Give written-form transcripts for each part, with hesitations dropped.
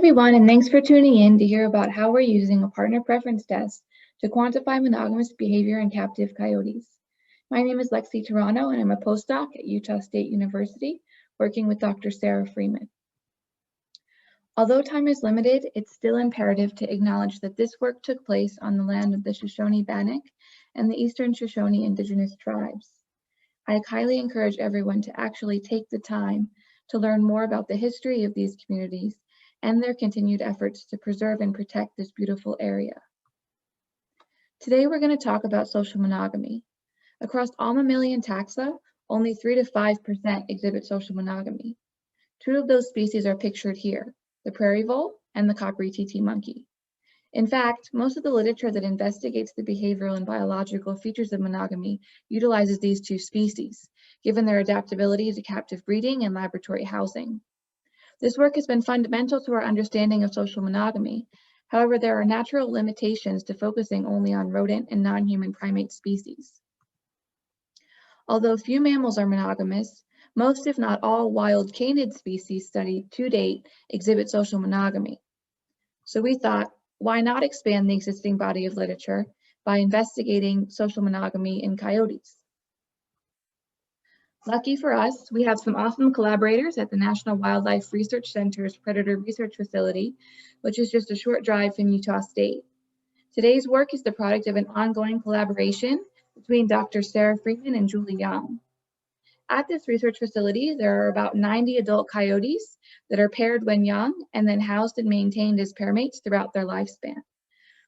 everyone, and thanks for tuning in to hear about how we're using a partner preference test to quantify monogamous behavior in captive coyotes. My name is Turano, and I'm a postdoc at Utah State University, working with Dr. Sara Freeman. Although time is limited, it's still imperative to acknowledge that this work took place on the land of the Shoshone-Bannock and the Eastern Shoshone indigenous tribes. I highly encourage everyone to actually take the time to learn more about the history of these communities and their continued efforts to preserve and protect this beautiful area. Today, we're going to talk about social monogamy. Across all mammalian taxa, only 3 to 5% exhibit social monogamy. 2 of those species are pictured here, the prairie vole and the coppery TT monkey. In fact, most of the literature that investigates the behavioral and biological features of monogamy utilizes these 2 species, given their adaptability to captive breeding and laboratory housing. This work has been fundamental to our understanding of social monogamy. However, there are natural limitations to focusing only on rodent and non-human primate species. Although few mammals are monogamous, most, if not all, wild canid species studied to date exhibit social monogamy. So we thought, why not expand the existing body of literature by investigating social monogamy in coyotes? Lucky for us, we have some awesome collaborators at the National Wildlife Research Center's Predator Research Facility, which is just a short drive from Utah State. Today's work is the product of an ongoing collaboration between Dr. Sara Freeman and Julie Young. At this research facility, there are about 90 adult coyotes that are paired when young and then housed and maintained as pairmates throughout their lifespan.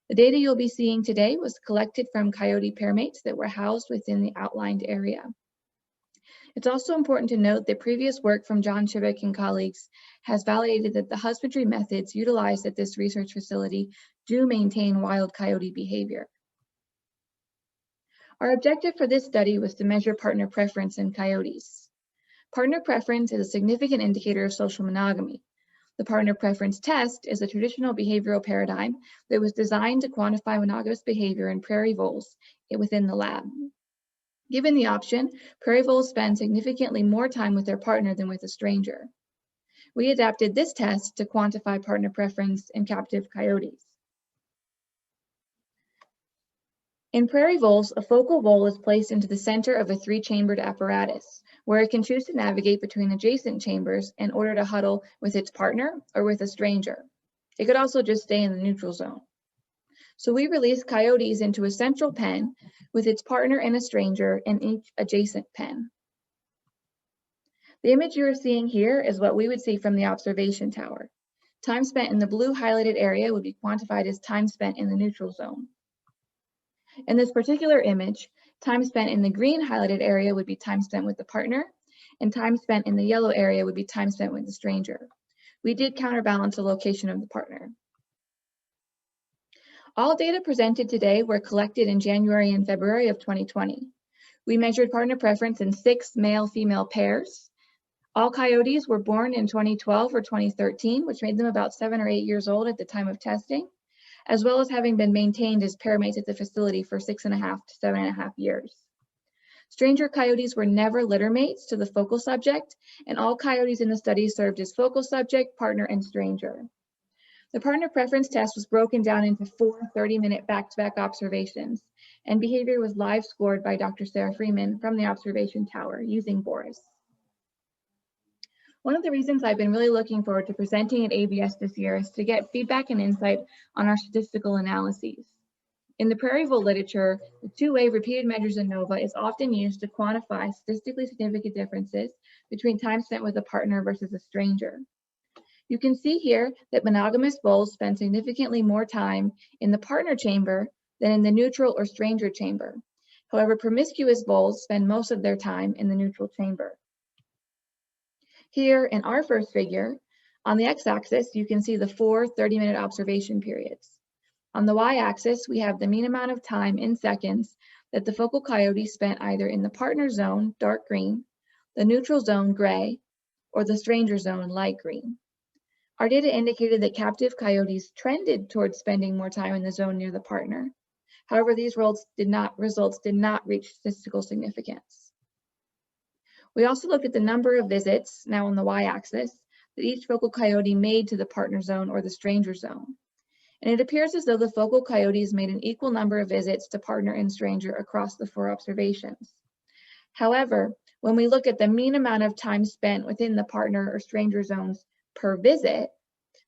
The data you'll be seeing today was collected from coyote pairmates that were housed within the outlined area. It's also important to note that previous work from John Chibik and colleagues has validated that the husbandry methods utilized at this research facility do maintain wild coyote behavior. Our objective for this study was to measure partner preference in coyotes. Partner preference is a significant indicator of social monogamy. The partner preference test is a traditional behavioral paradigm that was designed to quantify monogamous behavior in prairie voles within the lab. Given the option, prairie voles spend significantly more time with their partner than with a stranger. We adapted this test to quantify partner preference in captive coyotes. In prairie voles, a focal vole is placed into the center of a 3-chambered apparatus, where it can choose to navigate between adjacent chambers in order to huddle with its partner or with a stranger. It could also just stay in the neutral zone. So we released coyotes into a central pen with its partner and a stranger in each adjacent pen. The image you are seeing here is what we would see from the observation tower. Time spent in the blue highlighted area would be quantified as time spent in the neutral zone. In this particular image, time spent in the green highlighted area would be time spent with the partner, and time spent in the yellow area would be time spent with the stranger. We did counterbalance the location of the partner. All data presented today were collected in January and February of 2020. We measured partner preference in 6 male-female pairs. All coyotes were born in 2012 or 2013, which made them about 7 or 8 years old at the time of testing, as well as having been maintained as pairmates at the facility for 6.5 to 7.5 years. Stranger coyotes were never litter mates to the focal subject, and all coyotes in the study served as focal subject, partner, and stranger. The partner preference test was broken down into 4 30-minute back-to-back observations, and behavior was live scored by Dr. Sara Freeman from the observation tower using Boris. One of the reasons I've been really looking forward to presenting at ABS this year is to get feedback and insight on our statistical analyses. In the prairie vole literature, the 2-way repeated measures ANOVA is often used to quantify statistically significant differences between time spent with a partner versus a stranger. You can see here that monogamous voles spend significantly more time in the partner chamber than in the neutral or stranger chamber. However, promiscuous voles spend most of their time in the neutral chamber. Here in our first figure, on the x-axis, you can see the 4 30-minute observation periods. On the y-axis, we have the mean amount of time in seconds that the focal coyote spent either in the partner zone, dark green, the neutral zone, gray, or the stranger zone, light green. Our data indicated that captive coyotes trended towards spending more time in the zone near the partner. However, these results did not reach statistical significance. We also looked at the number of visits, now on the y-axis, that each focal coyote made to the partner zone or the stranger zone. And it appears as though the focal coyotes made an equal number of visits to partner and stranger across the 4 observations. However, when we look at the mean amount of time spent within the partner or stranger zones per visit,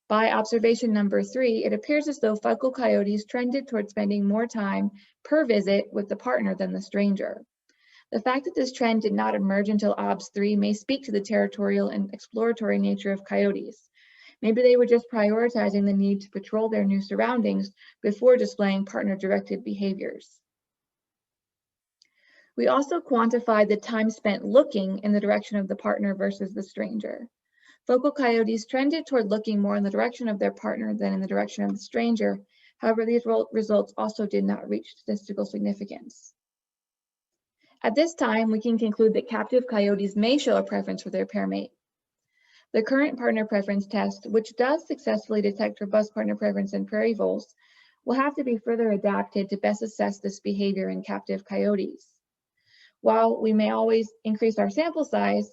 by observation number 3, it appears as though focal coyotes trended toward spending more time per visit with the partner than the stranger. The fact that this trend did not emerge until OBS 3 may speak to the territorial and exploratory nature of coyotes. Maybe they were just prioritizing the need to patrol their new surroundings before displaying partner-directed behaviors. We also quantified the time spent looking in the direction of the partner versus the stranger. Focal coyotes trended toward looking more in the direction of their partner than in the direction of the stranger. However, these results also did not reach statistical significance. At this time, we can conclude that captive coyotes may show a preference for their pair mate. The current partner preference test, which does successfully detect robust partner preference in prairie voles, will have to be further adapted to best assess this behavior in captive coyotes. While we may always increase our sample size,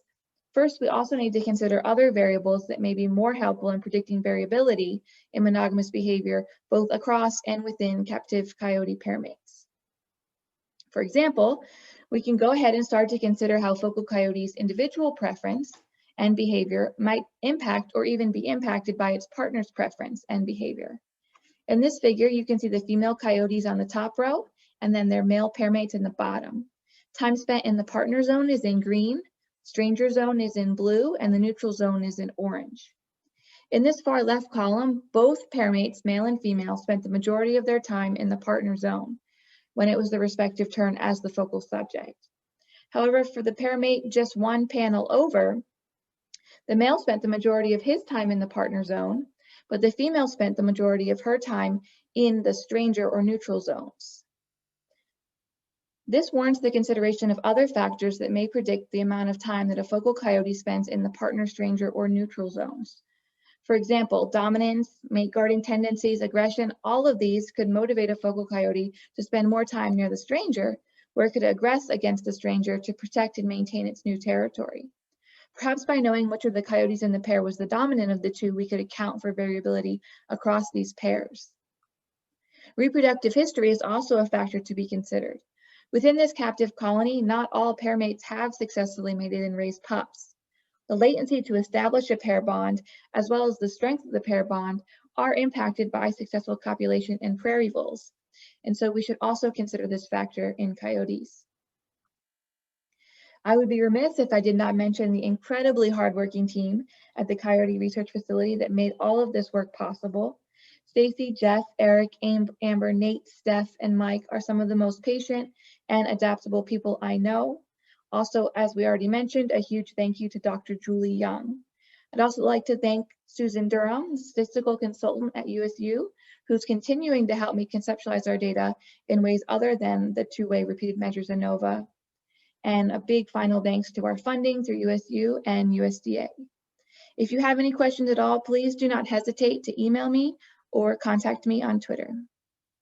first we also need to consider other variables that may be more helpful in predicting variability in monogamous behavior, both across and within captive coyote pair mates. For example, we can go ahead and start to consider how focal coyotes' individual preference and behavior might impact or even be impacted by its partner's preference and behavior. In this figure, you can see the female coyotes on the top row and then their male pair mates in the bottom. Time spent in the partner zone is in green, stranger zone is in blue, and the neutral zone is in orange. In this far left column, both pair mates, male and female, spent the majority of their time in the partner zone when it was the respective turn as the focal subject. However, for the pair mate just one panel over, the male spent the majority of his time in the partner zone, but the female spent the majority of her time in the stranger or neutral zones. This warrants the consideration of other factors that may predict the amount of time that a focal coyote spends in the partner, stranger, or neutral zones. For example, dominance, mate guarding tendencies, aggression, all of these could motivate a focal coyote to spend more time near the stranger, where it could aggress against the stranger to protect and maintain its new territory. Perhaps by knowing which of the coyotes in the pair was the dominant of the two, we could account for variability across these pairs. Reproductive history is also a factor to be considered. Within this captive colony, not all pair mates have successfully mated and raised pups. The latency to establish a pair bond, as well as the strength of the pair bond, are impacted by successful copulation in prairie voles. And so we should also consider this factor in coyotes. I would be remiss if I did not mention the incredibly hardworking team at the Coyote Research Facility that made all of this work possible. Stacy, Jeff, Eric, Amber, Nate, Steph, and Mike are some of the most patient and adaptable people I know. Also, as we already mentioned, a huge thank you to Dr. Julie Young. I'd also like to thank Susan Durham, statistical consultant at USU, who's continuing to help me conceptualize our data in ways other than the two-way repeated measures ANOVA. And a big final thanks to our funding through USU and USDA. If you have any questions at all, please do not hesitate to email me or contact me on Twitter.